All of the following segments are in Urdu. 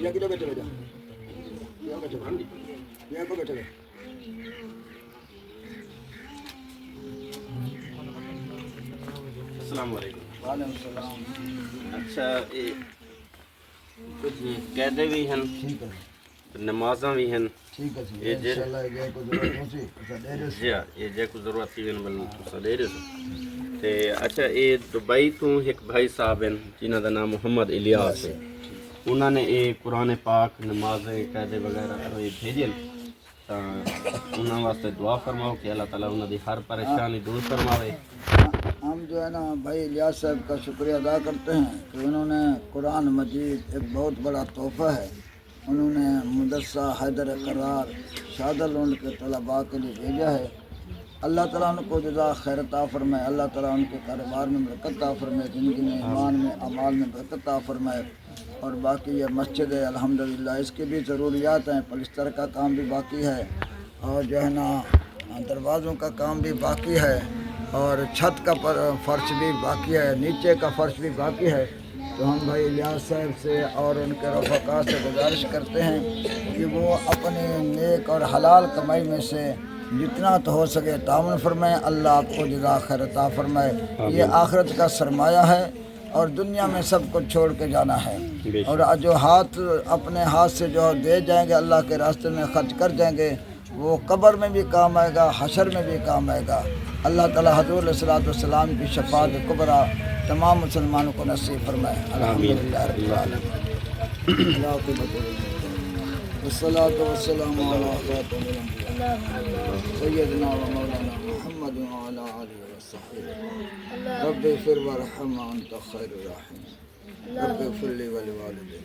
یا کدھر بیٹھے بیٹھا یا بیٹھے یا کو بیٹھے السلام علیکم. وعلیکم السلام. اچھا یہ کچھ قیدے بھی ہیں, ٹھیک ہے نمازاں بھی ہیں. ٹھیک ہے یہ جے انشاءاللہ یہ کو ضرورت ہو سی اسا دے دے جی ہاں یہ جے کو ضرورت تھی بل تساں دے رہے تے. اچھا یہ دبئی تو ایک بھائی صاحب ہیں جنہاں دا نام محمد الیاس ہے. انہوں نے یہ قرآن پاک نمازیں قیدے وغیرہ یہ بھیجے تو انہوں واسطے دعا فرماؤ کہ اللہ تعالیٰ انہوں دی ہر پریشانی دور فرماوے. ہم جو ہے نا بھائی الیاس صاحب کا شکریہ ادا کرتے ہیں کہ انہوں نے قرآن مجید ایک بہت بڑا تحفہ ہے. انہوں نے مدرسہ حیدر قرار شادل ان کے طلباء کے لیے بھیجا ہے. اللہ تعالیٰ ان کو جزا خیر عطا فرمائے. اللہ تعالیٰ ان کے کاروبار میں برکت عطا فرمائے, زندگی میں ایمان میں اعمال میں برکت عطا فرمائے. اور باقی یہ مسجد ہے الحمدللہ اس کی بھی ضروریات ہیں. پلستر کا کام بھی باقی ہے اور جو ہے نا دروازوں کا کام بھی باقی ہے اور چھت کا فرش بھی باقی ہے, نیچے کا فرش بھی باقی ہے. تو ہم بھائی الیاس صاحب سے اور ان کے رفقا سے گزارش کرتے ہیں کہ وہ اپنی نیک اور حلال کمائی میں سے جتنا تو ہو سکے تعاون فرمائیں. اللہ آپ کو جزا خیر عطا فرمائے. یہ آخرت کا سرمایہ ہے اور دنیا میں سب کچھ چھوڑ کے جانا ہے. اور جو ہاتھ اپنے ہاتھ سے جو دے جائیں گے اللہ کے راستے میں خرچ کر جائیں گے وہ قبر میں بھی کام آئے گا, حشر میں بھی کام آئے گا. اللہ تعالیٰ حضور علیہ الصلوۃ والسلام کی شفاعت کبریٰ تمام مسلمانوں کو نصیب فرمائے. الحمدللہ رب العالمین. والصلاۃ والسلام علی خاتم الانبیاء سیدنا و مولانا محمد وعلی آلہ وصحبہ. رب اغفر وارحم وانت خیر الراحمین. رب اغفر لی ولوالدی.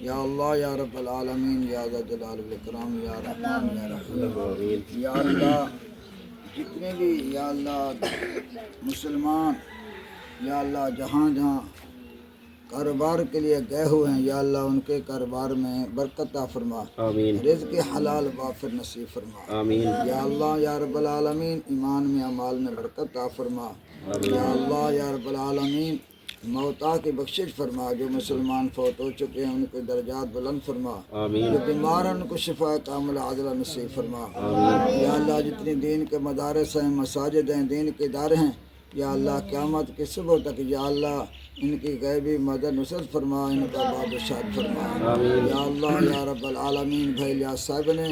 یا اللہ یا رب العالمین یا ذا الجلال والاکرام یا رحمان یا رحیم. یا اللہ جتنے بھی یا اللہ مسلمان یا اللہ جہاں جہاں کاروبار کے لیے گئے ہوئے ہیں یا اللہ ان کے کاروبار میں برکت عطا فرما. آمین. رزق حلال وافر نصیب فرما. آمین. یا اللہ یا رب العالمین ایمان میں اعمال میں برکت عطا فرما. یا اللہ یا رب العالمین موتا کی بخشش فرما. جو مسلمان فوت ہو چکے ہیں ان کے درجات بلند فرما. آمین. جو بیمار ہیں ان کو شفا کاملہ عاجلہ نصیب فرما. یا اللہ جتنی دین کے مدارس ہیں مساجد ہیں دین کے ادارے ہیں یا اللہ قیامت کی صبح تک یا اللہ ان کی غیبی مدد نصرت فرما. ان کا بادشاہ فرما. یا اللہ یا رب العالمین بھائی الیاس صاحب نے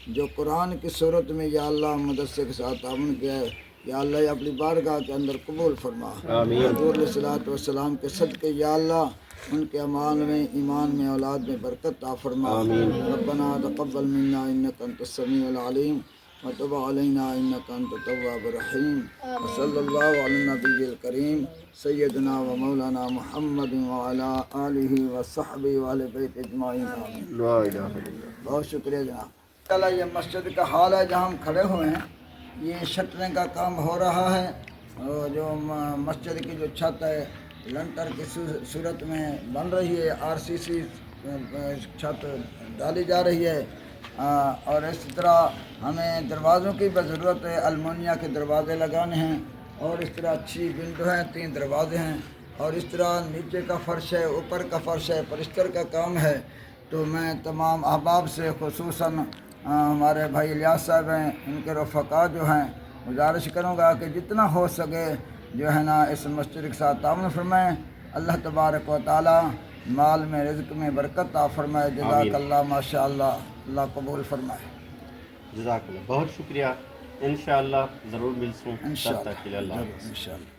جو قرآن کی صورت میں یا اللہ مدرسے کے ساتھ تعاون کیا ہے یا اللہ یہ اپنی بارگاہ کے اندر قبول فرما. حضور علیہ الصلوۃ والسلام کے صدقے یا اللہ ان کے اعمال میں ایمان میں اولاد میں برکت عطا فرما. ربنا تقبل منا انک انت السمیع العلیم وتب علینا انک انت التواب الرحیم. وصلی اللہ علی النبی الکریم سیدنا و مولانا محمد وعلی آلہ وصحبہ وآل بیت اجمعین. آمین. لا الہ الا اللہ. بہت شکریہ جناب. اللہ یہ مسجد کا حال ہے جہاں ہم کھڑے ہوئے ہیں. یہ شٹرنگ کا کام ہو رہا ہے اور جو مسجد کی جو چھت ہے لنٹر کی صورت میں بن رہی ہے. آر سی سی چھت ڈالی جا رہی ہے اور اس طرح ہمیں دروازوں کی بھی ضرورت ہے. المونیا کے دروازے لگانے ہیں اور اس طرح اچھی ونڈو ہیں 3 دروازے ہیں اور اس طرح نیچے کا فرش ہے اوپر کا فرش ہے پلستر کا کام ہے. تو میں تمام احباب سے خصوصاً ہمارے بھائی الیاس صاحب ہیں ان کے رفقا جو ہیں گزارش کروں گا کہ جتنا ہو سکے جو ہے نا اس مسجد کے ساتھ تعاون فرمائیں. اللہ تبارک و تعالی مال میں رزق میں برکت عطا فرمائے. جزاک اللہ ماشاء اللہ. اللہ قبول فرمائے. جزاک اللہ. بہت شکریہ. انشاءاللہ ضرور ملسوں. انشاءاللہ تب تک کے لیے اللہ حافظ. انشاءاللہ.